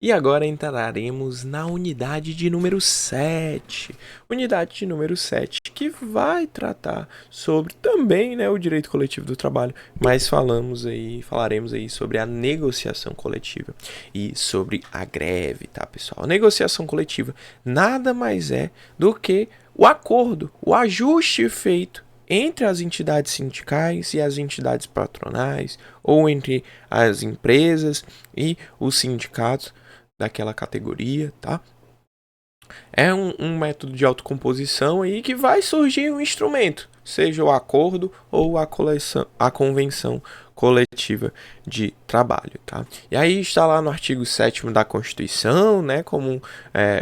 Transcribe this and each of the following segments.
E agora entraremos na unidade de número 7. Unidade de número 7, que vai tratar sobre também, né, o direito coletivo do trabalho, mas falaremos aí sobre a negociação coletiva e sobre a greve, tá, pessoal? A negociação coletiva nada mais é do que o acordo, o ajuste feito entre as entidades sindicais e as entidades patronais, ou entre as empresas e os sindicatos daquela categoria, tá? É um método de autocomposição aí que vai surgir um instrumento, seja o acordo ou a convenção coletiva de trabalho, tá? E aí está lá no artigo 7º da Constituição, né, como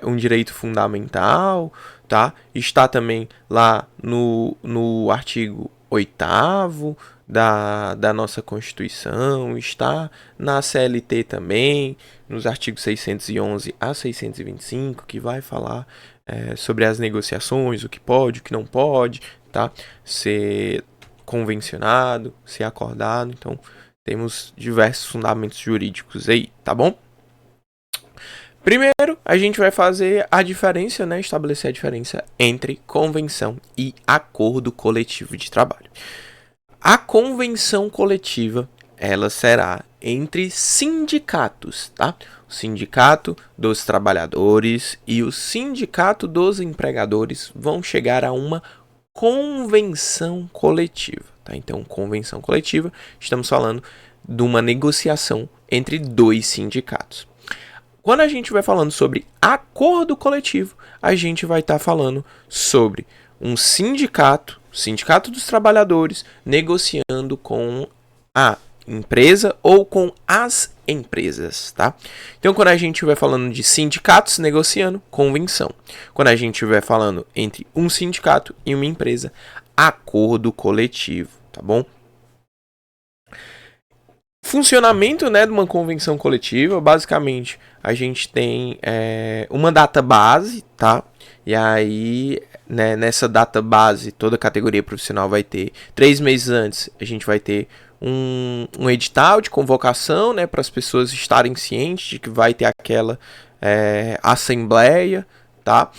um direito fundamental, tá? Está também lá no artigo 8º da nossa Constituição, está na CLT também, nos artigos 611 a 625, que vai falar sobre as negociações, o que pode, o que não pode, tá? Ser convencionado, ser acordado. Então, temos diversos fundamentos jurídicos aí, tá bom? Primeiro, a gente vai fazer a diferença, né? Estabelecer a diferença entre convenção e acordo coletivo de trabalho. A convenção coletiva, ela será entre sindicatos, tá? O sindicato dos trabalhadores e o sindicato dos empregadores vão chegar a uma convenção coletiva, tá? Então, convenção coletiva, estamos falando de uma negociação entre dois sindicatos. Quando a gente vai falando sobre acordo coletivo, a gente vai estar falando sobre um sindicato dos trabalhadores, negociando com a empresa ou com as empresas, tá? Então, quando a gente vai falando de sindicatos negociando, convenção. Quando a gente vai falando entre um sindicato e uma empresa, acordo coletivo, tá bom? Funcionamento, né, de uma convenção coletiva, basicamente, a gente tem uma data base, tá? E aí, né, nessa data base, toda categoria profissional vai ter 3 meses antes, a gente vai ter um edital de convocação, né, para as pessoas estarem cientes de que vai ter aquela assembleia, tá?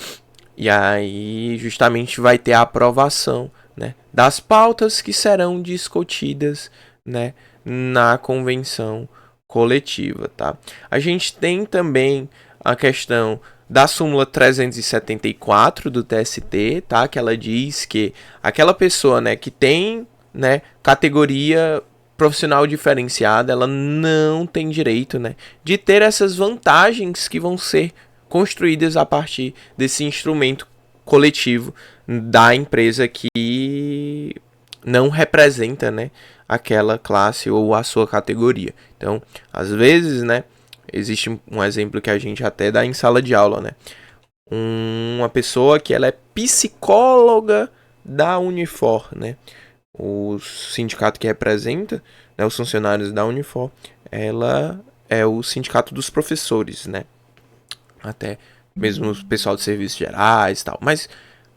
E aí, justamente, vai ter a aprovação, né, das pautas que serão discutidas, né, na convenção coletiva, tá? A gente tem também a questão da súmula 374 do TST, tá? Que ela diz que aquela pessoa, né, que tem, né, categoria profissional diferenciada, ela não tem direito, né, de ter essas vantagens que vão ser construídas a partir desse instrumento coletivo da empresa que não representa, né, aquela classe ou a sua categoria. Então, às vezes, né, existe um exemplo que a gente até dá em sala de aula, né? Uma pessoa que ela é psicóloga da Unifor, né? O sindicato que representa, né, os funcionários da Unifor, ela é o sindicato dos professores, né? Até mesmo o pessoal de serviços gerais e tal. Mas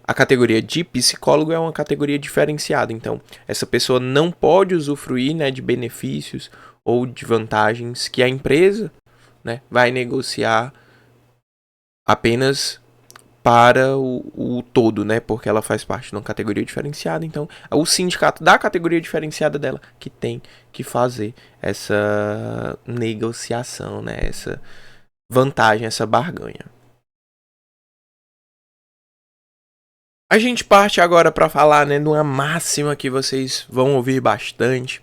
a categoria de psicólogo é uma categoria diferenciada, então essa pessoa não pode usufruir, né, de benefícios ou de vantagens que a empresa, né, vai negociar apenas para o todo, né, porque ela faz parte de uma categoria diferenciada, então é o sindicato da categoria diferenciada dela que tem que fazer essa negociação, né, essa vantagem, essa barganha. A gente parte agora para falar, né, de uma máxima que vocês vão ouvir bastante,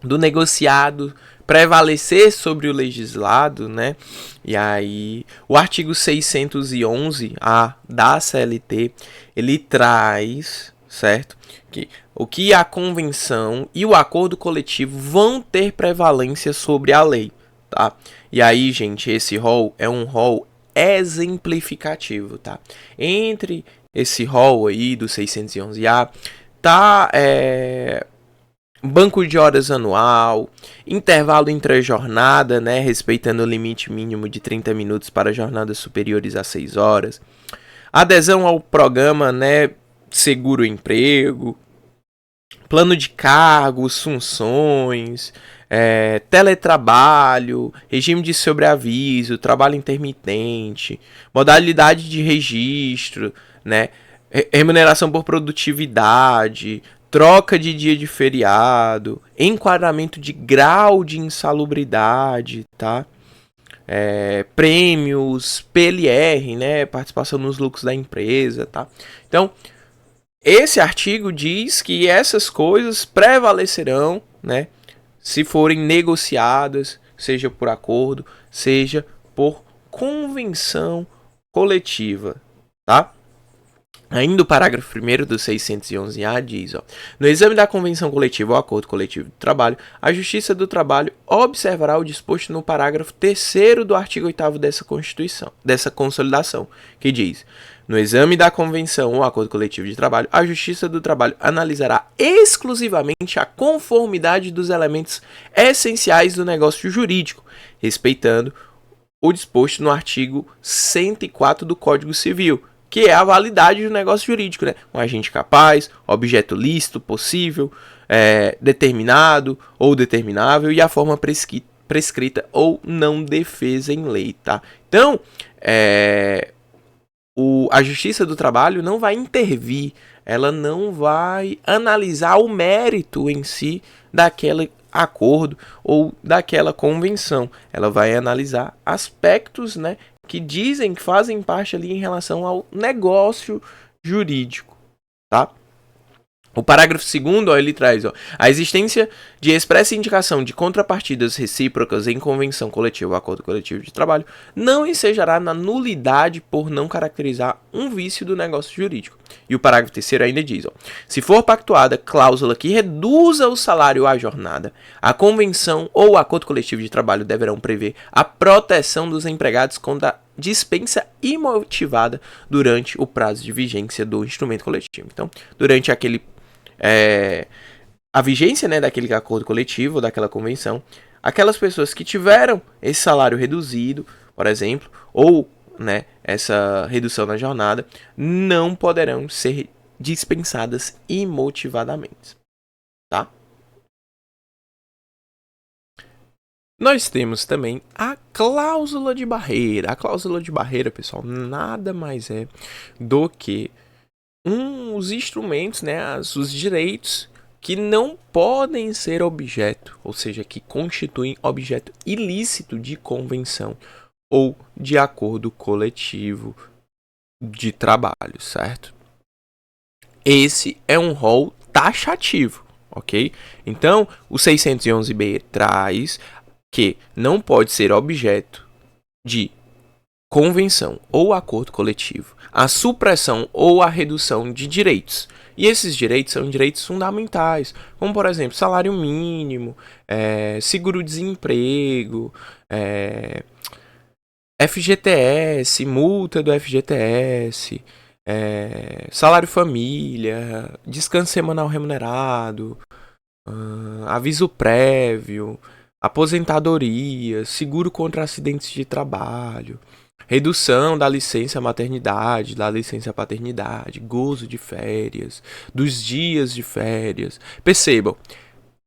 do negociado prevalecer sobre o legislado, né? E aí, o artigo 611-A da CLT, ele traz, certo? Que o que a convenção e o acordo coletivo vão ter prevalência sobre a lei, tá? E aí, gente, esse rol é um rol exemplificativo, tá? Entre esse rol aí do 611A tá banco de horas anual, intervalo intra-jornada, né, respeitando o limite mínimo de 30 minutos para jornadas superiores a 6 horas, adesão ao programa, né, seguro-emprego, plano de cargos, funções, teletrabalho, regime de sobreaviso, trabalho intermitente, modalidade de registro, né? Remuneração por produtividade, troca de dia de feriado, enquadramento de grau de insalubridade, tá? Prêmios, PLR, né? Participação nos lucros da empresa, tá? Então, esse artigo diz que essas coisas prevalecerão, né? Se forem negociadas, seja por acordo, seja por convenção coletiva, tá? Ainda o parágrafo 1º do 611-A diz, no exame da convenção coletiva ou acordo coletivo de trabalho, a Justiça do Trabalho observará o disposto no parágrafo 3º do artigo 8º dessa consolidação, que diz, no exame da convenção ou acordo coletivo de trabalho, a Justiça do Trabalho analisará exclusivamente a conformidade dos elementos essenciais do negócio jurídico, respeitando o disposto no artigo 104 do Código Civil, que é a validade do negócio jurídico, né? Um agente capaz, objeto lícito, possível, determinado ou determinável e a forma prescrita ou não defesa em lei, tá? Então, a Justiça do Trabalho não vai intervir, ela não vai analisar o mérito em si daquele acordo ou daquela convenção. Ela vai analisar aspectos, né, que dizem que fazem parte ali em relação ao negócio jurídico, tá? O parágrafo 2º, ele traz, a existência de expressa indicação de contrapartidas recíprocas em convenção coletiva ou acordo coletivo de trabalho não ensejará na nulidade por não caracterizar um vício do negócio jurídico. E o parágrafo 3º ainda diz, se for pactuada cláusula que reduza o salário ou a jornada, a convenção ou o acordo coletivo de trabalho deverão prever a proteção dos empregados contra dispensa imotivada durante o prazo de vigência do instrumento coletivo. Então, durante a vigência, né, daquele acordo coletivo, daquela convenção, aquelas pessoas que tiveram esse salário reduzido, por exemplo, ou, né, essa redução na jornada, não poderão ser dispensadas imotivadamente, tá? Nós temos também a cláusula de barreira. A cláusula de barreira, pessoal, nada mais é do que os instrumentos, né, os direitos que não podem ser objeto, ou seja, que constituem objeto ilícito de convenção ou de acordo coletivo de trabalho, certo? Esse é um rol taxativo, ok? Então, o 611-B traz que não pode ser objeto de convenção ou acordo coletivo a supressão ou a redução de direitos. E esses direitos são direitos fundamentais, como, por exemplo, salário mínimo, seguro-desemprego, FGTS, multa do FGTS, salário família, descanso semanal remunerado, aviso prévio, aposentadoria, seguro contra acidentes de trabalho, redução da licença maternidade, da licença paternidade, gozo de férias, dos dias de férias. Percebam,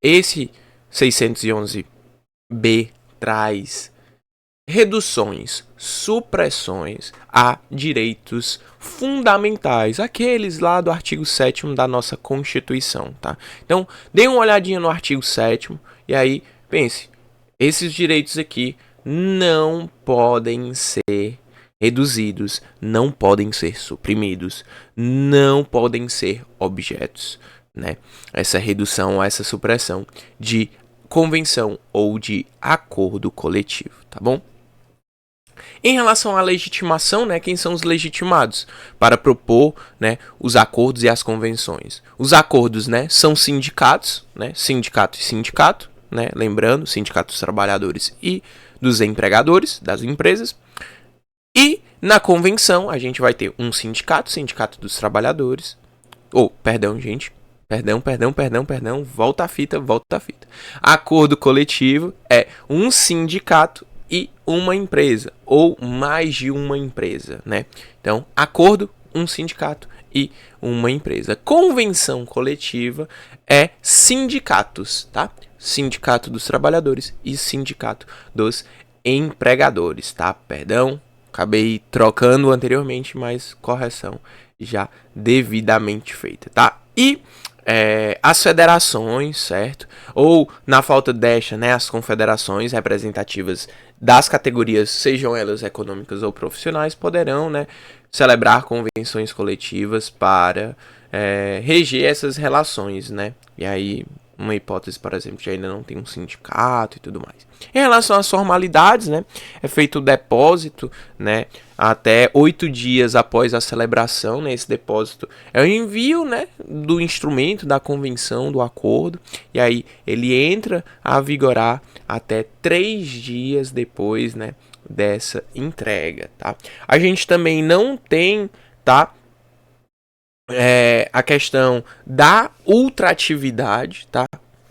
esse 611-B traz reduções, supressões a direitos fundamentais, aqueles lá do artigo 7º da nossa Constituição, tá? Então, dê uma olhadinha no artigo 7º e aí pense, esses direitos aqui não podem ser reduzidos, não podem ser suprimidos, não podem ser objetos, né? Essa redução, essa supressão de convenção ou de acordo coletivo, tá bom? Em relação à legitimação, né, quem são os legitimados para propor, né, os acordos e as convenções? Os acordos, né, são sindicatos, né, sindicato e sindicato, né, lembrando, sindicato dos trabalhadores e dos empregadores das empresas. E na convenção a gente vai ter um sindicato, sindicato dos trabalhadores. Perdão, volta a fita. Acordo coletivo é um sindicato e uma empresa, ou mais de uma empresa, né? Então, acordo, um sindicato e uma empresa. Convenção coletiva é sindicatos, tá? Sindicato dos Trabalhadores e Sindicato dos Empregadores, tá? Perdão, acabei trocando anteriormente, mas correção já devidamente feita, tá? E as federações, certo? Ou, na falta desta, né, as confederações representativas das categorias, sejam elas econômicas ou profissionais, poderão, né, celebrar convenções coletivas para reger essas relações, né? E aí, uma hipótese, por exemplo, que ainda não tem um sindicato e tudo mais. Em relação às formalidades, né, é feito o depósito, né, até 8 dias após a celebração, né, esse depósito é o envio, né, do instrumento, da convenção, do acordo, e aí ele entra a vigorar até 3 dias depois, né, dessa entrega, tá? A gente também não tem, tá, a questão da ultratividade, tá?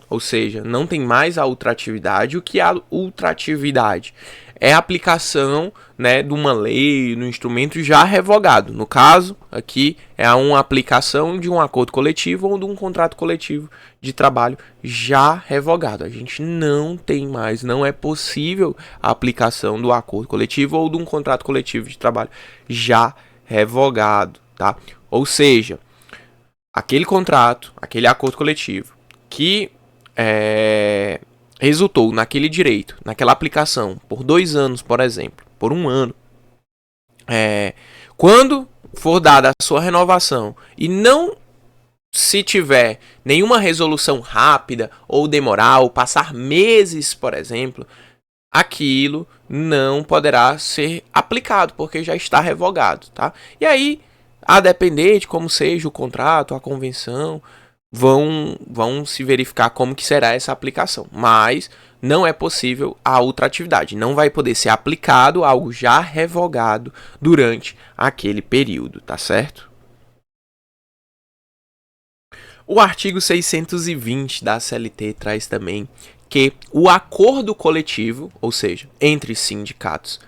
Ou seja, não tem mais a ultratividade. O que é a ultratividade? É a aplicação, né, de uma lei, no instrumento já revogado. No caso, aqui é uma aplicação de um acordo coletivo ou de um contrato coletivo de trabalho já revogado. A gente não tem mais, não é possível a aplicação do acordo coletivo ou de um contrato coletivo de trabalho já revogado, tá? Ou seja, aquele contrato, aquele acordo coletivo que resultou naquele direito, naquela aplicação, por 2 anos, por exemplo, por 1 ano, quando for dada a sua renovação e não se tiver nenhuma resolução rápida ou demorar ou passar meses, por exemplo, aquilo não poderá ser aplicado, porque já está revogado, tá? E aí, a depender de como seja o contrato, a convenção, vão se verificar como que será essa aplicação. Mas não é possível a ultratividade. Não vai poder ser aplicado algo já revogado durante aquele período, tá certo? O artigo 620 da CLT traz também que o acordo coletivo, ou seja, entre sindicatos,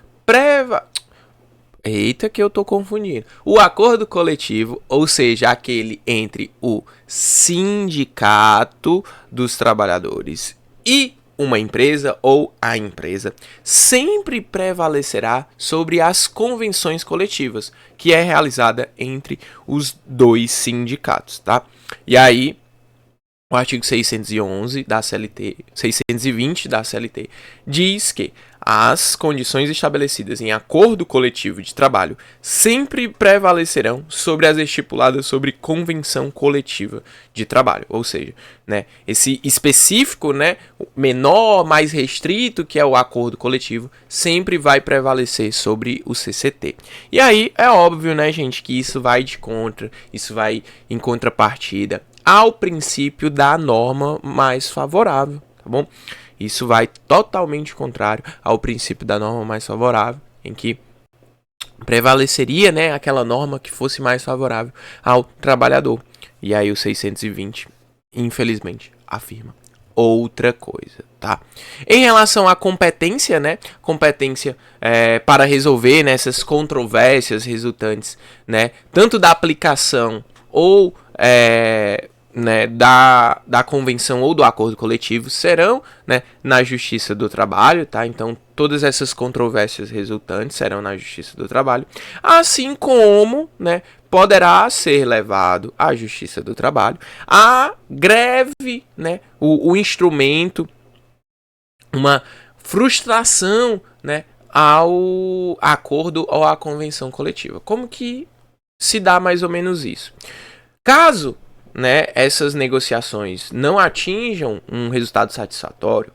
Eita, que eu tô confundindo. O acordo coletivo, ou seja, aquele entre o sindicato dos trabalhadores e uma empresa ou a empresa, sempre prevalecerá sobre as convenções coletivas, que é realizada entre os 2 sindicatos, tá? E aí, o artigo 611 da CLT, 620 da CLT, diz que as condições estabelecidas em acordo coletivo de trabalho sempre prevalecerão sobre as estipuladas sobre convenção coletiva de trabalho. Ou seja, né, esse específico, né, menor, mais restrito, que é o acordo coletivo, sempre vai prevalecer sobre o CCT. E aí é óbvio, né, gente, que isso vai de contra, isso vai em contrapartida ao princípio da norma mais favorável, tá bom? Isso vai totalmente contrário ao princípio da norma mais favorável, em que prevaleceria, né, aquela norma que fosse mais favorável ao trabalhador. E aí o 620, infelizmente, afirma outra coisa, tá? Em relação à competência, né, competência para resolver, né, essas controvérsias resultantes, né, tanto da aplicação ou né, da convenção ou do acordo coletivo serão, né, na Justiça do Trabalho, tá? Então, todas essas controvérsias resultantes serão na Justiça do Trabalho, assim como, né, poderá ser levado à Justiça do Trabalho a greve, né, o instrumento, uma frustração, né, ao acordo ou à convenção coletiva. Como que se dá mais ou menos isso? Caso, né, essas negociações não atinjam um resultado satisfatório,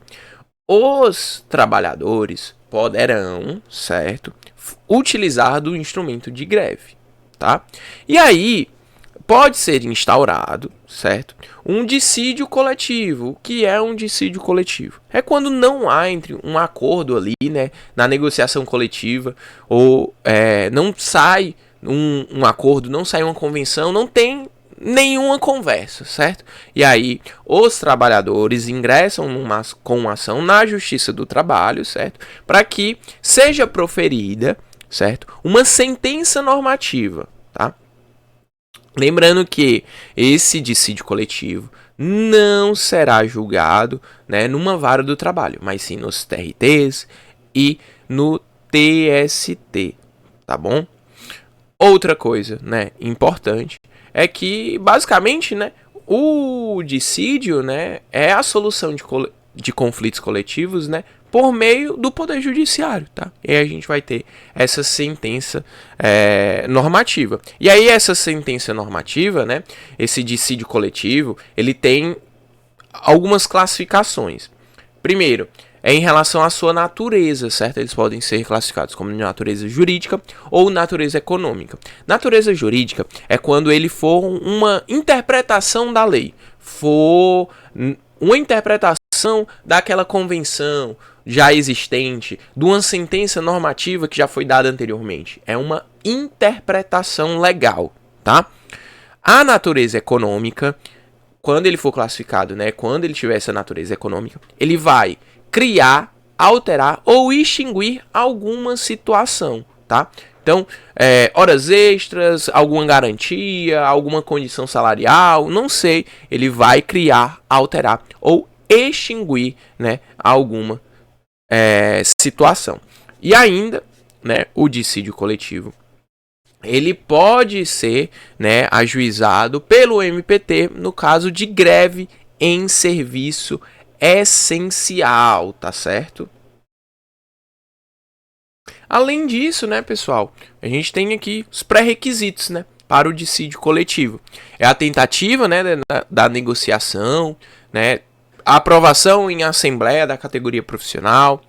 os trabalhadores poderão, certo, utilizar do instrumento de greve, tá? E aí pode ser instaurado, certo, um dissídio coletivo. O que é um dissídio coletivo? É quando não há entre um acordo ali, né, na negociação coletiva, ou não sai um acordo, não sai uma convenção, não tem nenhuma conversa, certo? E aí os trabalhadores ingressam com uma ação na Justiça do Trabalho, certo? Para que seja proferida, certo, uma sentença normativa, tá? Lembrando que esse dissídio coletivo não será julgado, né, numa vara do trabalho, mas sim nos TRTs e no TST, tá bom? Outra coisa, né, importante é que basicamente, né, o dissídio, né, é a solução de conflitos coletivos, né, por meio do Poder Judiciário, tá? E aí a gente vai ter essa sentença normativa. E aí essa sentença normativa, né, esse dissídio coletivo, ele tem algumas classificações. Primeiro, é em relação à sua natureza, certo? Eles podem ser classificados como natureza jurídica ou natureza econômica. Natureza jurídica é quando ele for uma interpretação da lei, for uma interpretação daquela convenção já existente, de uma sentença normativa que já foi dada anteriormente. É uma interpretação legal, tá? A natureza econômica, quando ele for classificado, né, quando ele tiver essa natureza econômica, ele vai criar, alterar ou extinguir alguma situação, tá? Então, horas extras, alguma garantia, alguma condição salarial, não sei, ele vai criar, alterar ou extinguir, né, alguma situação. E ainda, né, o dissídio coletivo, ele pode ser, né, ajuizado pelo MPT no caso de greve em serviço essencial, tá certo? Além disso, né, pessoal, a gente tem aqui os pré-requisitos, né, para o dissídio coletivo. É a tentativa, né, da negociação, né, a aprovação em assembleia da categoria profissional,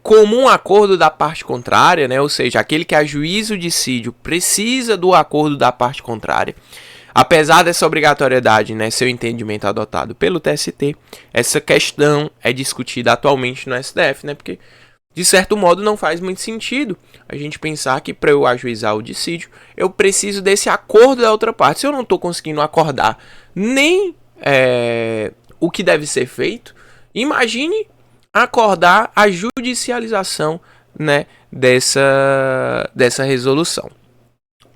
comum acordo da parte contrária, né, ou seja, aquele que ajuiza o dissídio precisa do acordo da parte contrária. Apesar dessa obrigatoriedade, né, seu entendimento adotado pelo TST, essa questão é discutida atualmente no STF, né, porque de certo modo não faz muito sentido a gente pensar que para eu ajuizar o dissídio eu preciso desse acordo da outra parte. Se eu não estou conseguindo acordar nem o que deve ser feito, imagine acordar a judicialização, né, dessa resolução.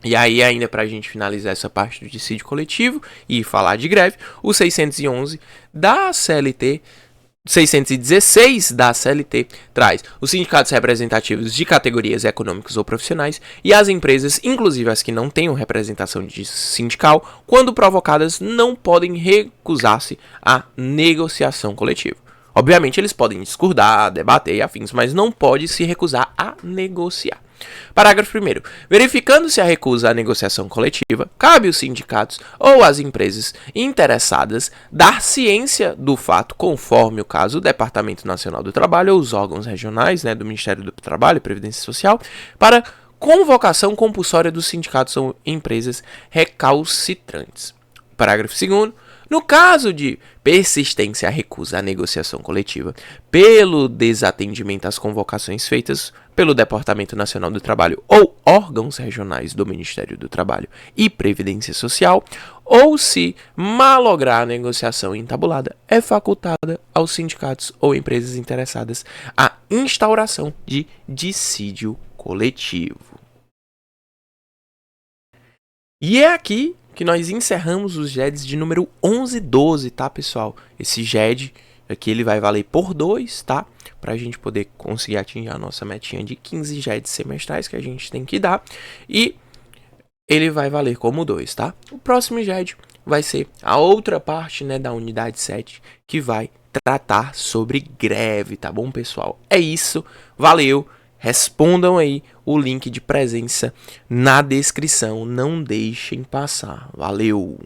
E aí, ainda para a gente finalizar essa parte do dissídio coletivo e falar de greve, o 611 da CLT, 616 da CLT, traz os sindicatos representativos de categorias econômicas ou profissionais e as empresas, inclusive as que não tenham representação sindical, quando provocadas, não podem recusar-se à negociação coletiva. Obviamente, eles podem discordar, debater e afins, mas não pode se recusar a negociar. Parágrafo 1º. Verificando-se a recusa à negociação coletiva, cabe aos sindicatos ou às empresas interessadas dar ciência do fato, conforme o caso do Departamento Nacional do Trabalho ou os órgãos regionais, né, do Ministério do Trabalho e Previdência Social, para convocação compulsória dos sindicatos ou empresas recalcitrantes. Parágrafo 2º. No caso de persistência à recusa à negociação coletiva pelo desatendimento às convocações feitas pelo Departamento Nacional do Trabalho ou órgãos regionais do Ministério do Trabalho e Previdência Social, ou se malograr a negociação entabulada, é facultada aos sindicatos ou empresas interessadas a instauração de dissídio coletivo. E é aqui que nós encerramos os GEDs de número 11 e 12, tá, pessoal? Esse GED aqui ele vai valer por 2, tá? Pra gente poder conseguir atingir a nossa metinha de 15 GEDs semestrais que a gente tem que dar. E ele vai valer como 2, tá? O próximo GED vai ser a outra parte, né, da unidade 7, que vai tratar sobre greve, tá bom, pessoal? É isso, valeu! Respondam aí o link de presença na descrição. Não deixem passar. Valeu!